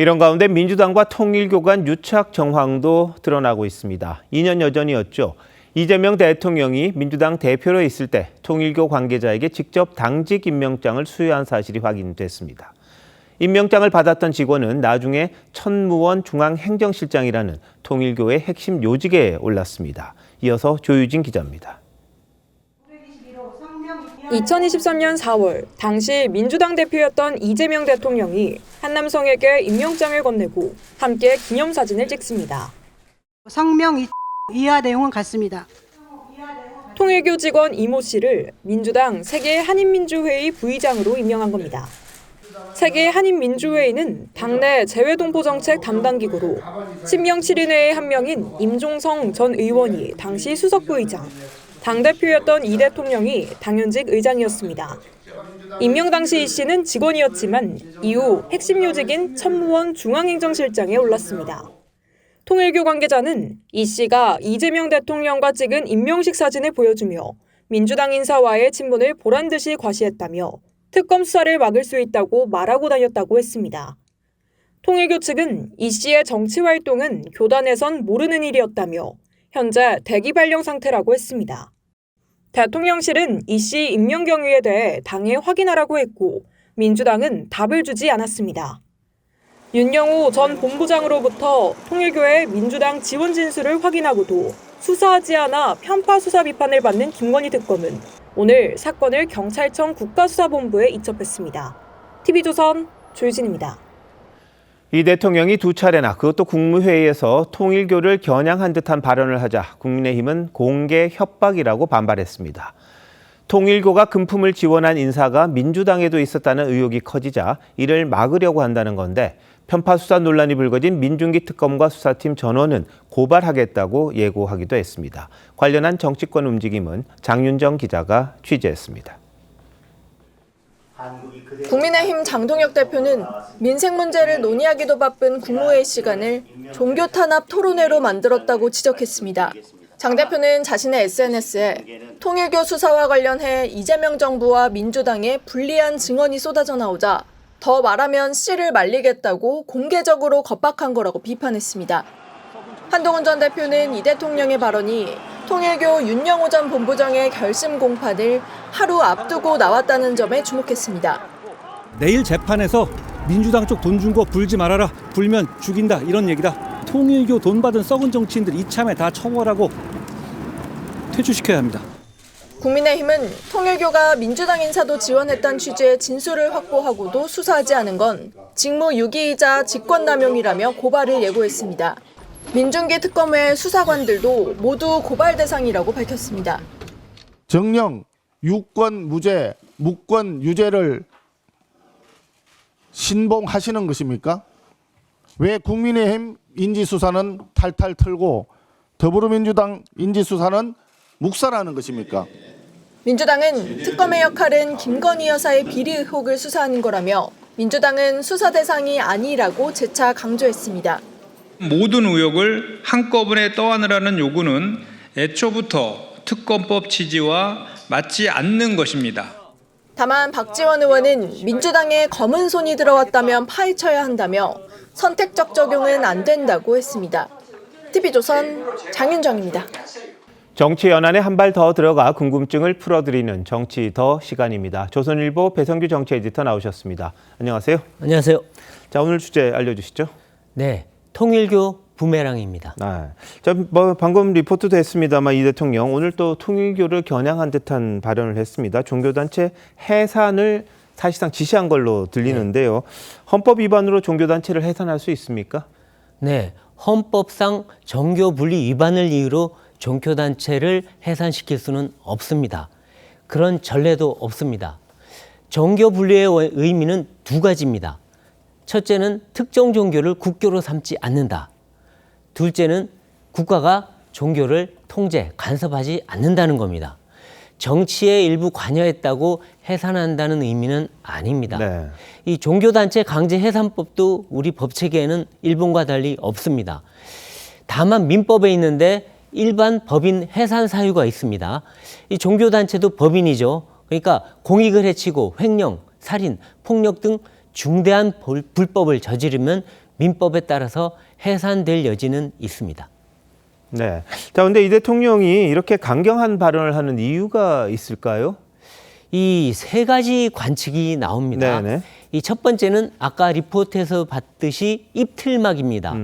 이런 가운데 민주당과 통일교 간 유착 정황도 드러나고 있습니다. 2년 여전이었죠. 이재명 대통령이 민주당 대표로 있을 때 통일교 관계자에게 직접 당직 임명장을 수여한 사실이 확인됐습니다. 임명장을 받았던 직원은 나중에 천무원 중앙행정실장이라는 통일교의 핵심 요직에 올랐습니다. 이어서 조유진 기자입니다. 2023년 4월 당시 민주당 대표였던 이재명 대통령이 한 남성에게 임명장을 건네고 함께 기념사진을 찍습니다. 성명 이하 내용은 같습니다. 통일교 직원 이모 씨를 민주당 세계 한인민주회의 부의장으로 임명한 겁니다. 세계 한인민주회의는 당내 재외동포정책 담당기구로 신명칠인회의 한 명인 임종성 전 의원이 당시 수석부의장, 당대표였던 이 대통령이 당연직 의장이었습니다. 임명 당시 이 씨는 직원이었지만 이후 핵심 요직인 천무원 중앙행정실장에 올랐습니다. 통일교 관계자는 이 씨가 이재명 대통령과 찍은 임명식 사진을 보여주며 민주당 인사와의 친분을 보란듯이 과시했다며 특검 수사를 막을 수 있다고 말하고 다녔다고 했습니다. 통일교 측은 이 씨의 정치 활동은 교단에선 모르는 일이었다며 현재 대기 발령 상태라고 했습니다. 대통령실은 이 씨 임명 경위에 대해 당에 확인하라고 했고 민주당은 답을 주지 않았습니다. 윤영호 전 본부장으로부터 통일교의 민주당 지원 진술을 확인하고도 수사하지 않아 편파 수사 비판을 받는 김건희 특검은 오늘 사건을 경찰청 국가수사본부에 이첩했습니다. TV조선 조유진입니다. 이 대통령이 두 차례나 그것도 국무회의에서 통일교를 겨냥한 듯한 발언을 하자 국민의힘은 공개 협박이라고 반발했습니다. 통일교가 금품을 지원한 인사가 민주당에도 있었다는 의혹이 커지자 이를 막으려고 한다는 건데 편파 수사 논란이 불거진 민중기 특검과 수사팀 전원은 고발하겠다고 예고하기도 했습니다. 관련한 정치권 움직임은 장윤정 기자가 취재했습니다. 국민의힘 장동혁 대표는 민생 문제를 논의하기도 바쁜 국무회의 시간을 종교 탄압 토론회로 만들었다고 지적했습니다. 장 대표는 자신의 SNS에 통일교 수사와 관련해 이재명 정부와 민주당에 불리한 증언이 쏟아져 나오자 더 말하면 씨를 말리겠다고 공개적으로 겁박한 거라고 비판했습니다. 한동훈 전 대표는 이 대통령의 발언이 통일교 윤영호 전 본부장의 결심 공판을 하루 앞두고 나왔다는 점에 주목했습니다. 내일 재판에서 민주당 쪽 돈 준 거 불지 말아라. 불면 죽인다. 이런 얘기다. 통일교 돈 받은 썩은 정치인들 이참에 다 처벌하고 퇴출시켜야 합니다. 국민의힘은 통일교가 민주당 인사도 지원했다는 취지의 진술을 확보하고도 수사하지 않은 건 직무유기이자 직권남용이라며 고발을 예고했습니다. 민중기 특검의 수사관들도 모두 고발 대상이라고 밝혔습니다. 정령, 유권 무죄, 무권 유죄를 신봉하시는 것입니까? 왜 국민의힘 인지수사는 탈탈 털고 더불어민주당 인지수사는 묵살하는 것입니까? 민주당은 특검의 역할은 김건희 여사의 비리 의혹을 수사하는 거라며 민주당은 수사 대상이 아니라고 재차 강조했습니다. 모든 의혹을 한꺼번에 떠안으라는 요구는 애초부터 특검법 취지와 맞지 않는 것입니다. 다만 박지원 의원은 민주당에 검은 손이 들어왔다면 파헤쳐야 한다며 선택적 적용은 안 된다고 했습니다. TV조선 장윤정입니다. 정치 연안에 한 발 더 들어가 궁금증을 풀어드리는 정치 더 시간입니다. 조선일보 배성규 정치 에디터 나오셨습니다. 안녕하세요. 안녕하세요. 자, 오늘 주제 알려주시죠. 네, 통일교 부메랑입니다. 자, 방금 리포트도 했습니다만 이 대통령 오늘 또 통일교를 겨냥한 듯한 발언을 했습니다. 종교단체 해산을 사실상 지시한 걸로 들리는데요. 헌법 위반으로 종교단체를 해산할 수 있습니까? 네, 헌법상 정교 분리 위반을 이유로 종교단체를 해산시킬 수는 없습니다. 그런 전례도 없습니다. 정교 분리의 의미는 두 가지입니다. 첫째는 특정 종교를 국교로 삼지 않는다. 둘째는 국가가 종교를 통제, 간섭하지 않는다는 겁니다. 정치에 일부 관여했다고 해산한다는 의미는 아닙니다. 네. 이 종교단체 강제 해산법도 우리 법체계에는 일본과 달리 없습니다. 다만 민법에 있는데 일반 법인 해산 사유가 있습니다. 이 종교단체도 법인이죠. 그러니까 공익을 해치고 횡령, 살인, 폭력 등 중대한 불법을 저지르면 민법에 따라서 해산될 여지는 있습니다. 네. 자, 근데 이 대통령이 이렇게 강경한 발언을 하는 이유가 있을까요? 이 세 가지 관측이 나옵니다. 네네. 이 첫 번째는 아까 리포트에서 봤듯이 입틀막입니다.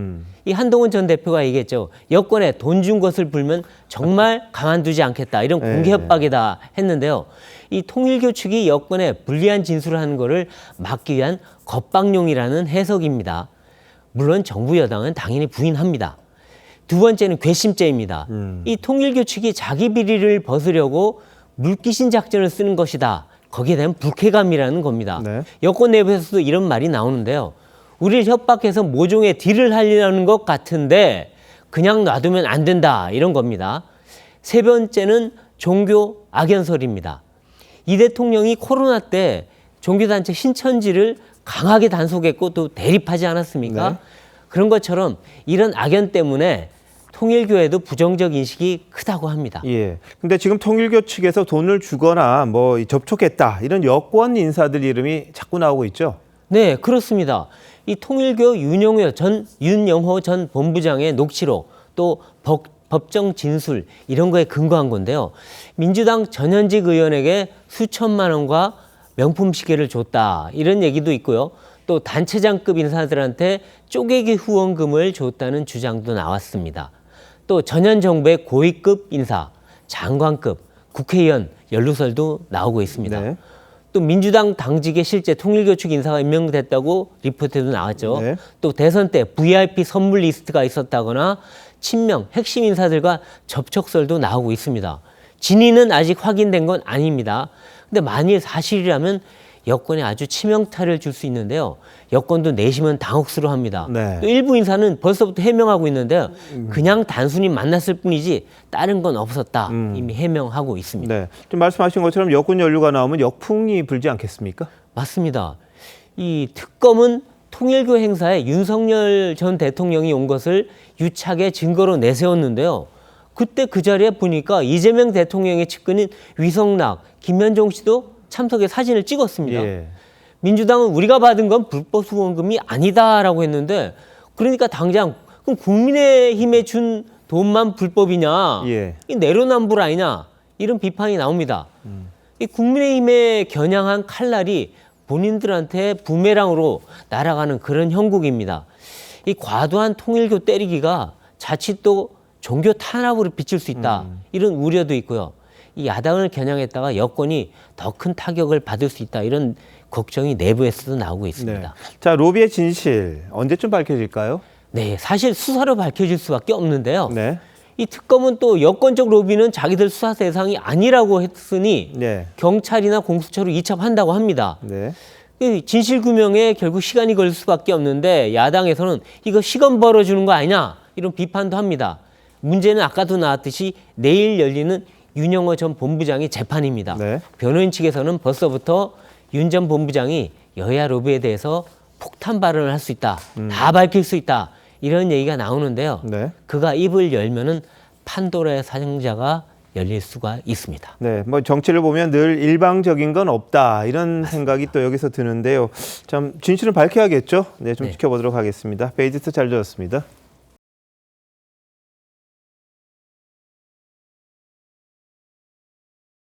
이 한동훈 전 대표가 얘기했죠. 여권에 돈 준 것을 불면 정말 가만두지 않겠다. 이런 공개 협박이다 했는데요. 이 통일교 측이 여권에 불리한 진술을 하는 것을 막기 위한 겁박용이라는 해석입니다. 물론 정부 여당은 당연히 부인합니다. 두 번째는 괘씸죄입니다. 이 통일교 측이 자기 비리를 벗으려고 물귀신 작전을 쓰는 것이다. 거기에 대한 불쾌감이라는 겁니다. 네. 여권 내부에서도 이런 말이 나오는데요. 우리를 협박해서 모종의 딜을 하려는 것 같은데 그냥 놔두면 안 된다. 이런 겁니다. 세 번째는 종교 악연설입니다. 이 대통령이 코로나 때 종교단체 신천지를 강하게 단속했고 또 대립하지 않았습니까? 네. 그런 것처럼 이런 악연 때문에 통일교에도 부정적 인식이 크다고 합니다. 예. 근데 지금 통일교 측에서 돈을 주거나 뭐 접촉했다 이런 여권 인사들 이름이 자꾸 나오고 있죠. 네, 그렇습니다. 이 통일교 윤영호 전 본부장의 녹취록 또 법정 진술 이런 거에 근거한 건데요. 민주당 전현직 의원에게 수천만 원과 명품 시계를 줬다 이런 얘기도 있고요. 또 단체장급 인사들한테 쪼개기 후원금을 줬다는 주장도 나왔습니다. 또 전현 정부의 고위급 인사, 장관급, 국회의원 연루설도 나오고 있습니다. 네. 또 민주당 당직에 실제 통일교 측 인사가 임명됐다고 리포트에도 나왔죠. 네. 또 대선 때 VIP 선물 리스트가 있었다거나 친명, 핵심 인사들과 접촉설도 나오고 있습니다. 진위는 아직 확인된 건 아닙니다. 근데 만일 사실이라면 여권에 아주 치명타를 줄 수 있는데요. 여권도 내심은 당혹스러워합니다. 네. 또 일부 인사는 벌써부터 해명하고 있는데요. 그냥 단순히 만났을 뿐이지 다른 건 없었다. 이미 해명하고 있습니다. 네. 좀 말씀하신 것처럼 여권 연루가 나오면 역풍이 불지 않겠습니까? 맞습니다. 이 특검은 통일교 행사에 윤석열 전 대통령이 온 것을 유착의 증거로 내세웠는데요. 그때 그 자리에 보니까 이재명 대통령의 측근인 위성락, 김현종 씨도 참석의 사진을 찍었습니다. 예. 민주당은 우리가 받은 건 불법 후원금이 아니다라고 했는데 그러니까 당장 그럼 국민의힘에 준 돈만 불법이냐? 예. 이 내로남불 아니냐? 이런 비판이 나옵니다. 이 국민의힘에 겨냥한 칼날이 본인들한테 부메랑으로 날아가는 그런 형국입니다. 이 과도한 통일교 때리기가 자칫 또 종교 탄압으로 비칠 수 있다. 이런 우려도 있고요. 이 야당을 겨냥했다가 여권이 더 큰 타격을 받을 수 있다. 이런 걱정이 내부에서도 나오고 있습니다. 네. 자, 로비의 진실 언제쯤 밝혀질까요? 네, 사실 수사로 밝혀질 수밖에 없는데요. 네. 이 특검은 또 여권적 로비는 자기들 수사 대상이 아니라고 했으니 네. 경찰이나 공수처로 이첩한다고 합니다. 네. 이 진실규명에 결국 시간이 걸릴 수밖에 없는데 야당에서는 이거 시간 벌어주는 거 아니냐 이런 비판도 합니다. 문제는 아까도 나왔듯이 내일 열리는 윤영호 전 본부장의 재판입니다. 네. 변호인 측에서는 벌써부터 윤 전 본부장이 여야 로비에 대해서 폭탄 발언을 할 수 있다. 다 밝힐 수 있다. 이런 얘기가 나오는데요. 네. 그가 입을 열면은 판도라의 상자가 열릴 수가 있습니다. 네, 뭐 정치를 보면 늘 일방적인 건 없다 이런 생각이 또 여기서 드는데요. 참 진실은 밝혀야겠죠. 네, 좀 네. 지켜보도록 하겠습니다. 베이지스 잘 들었습니다.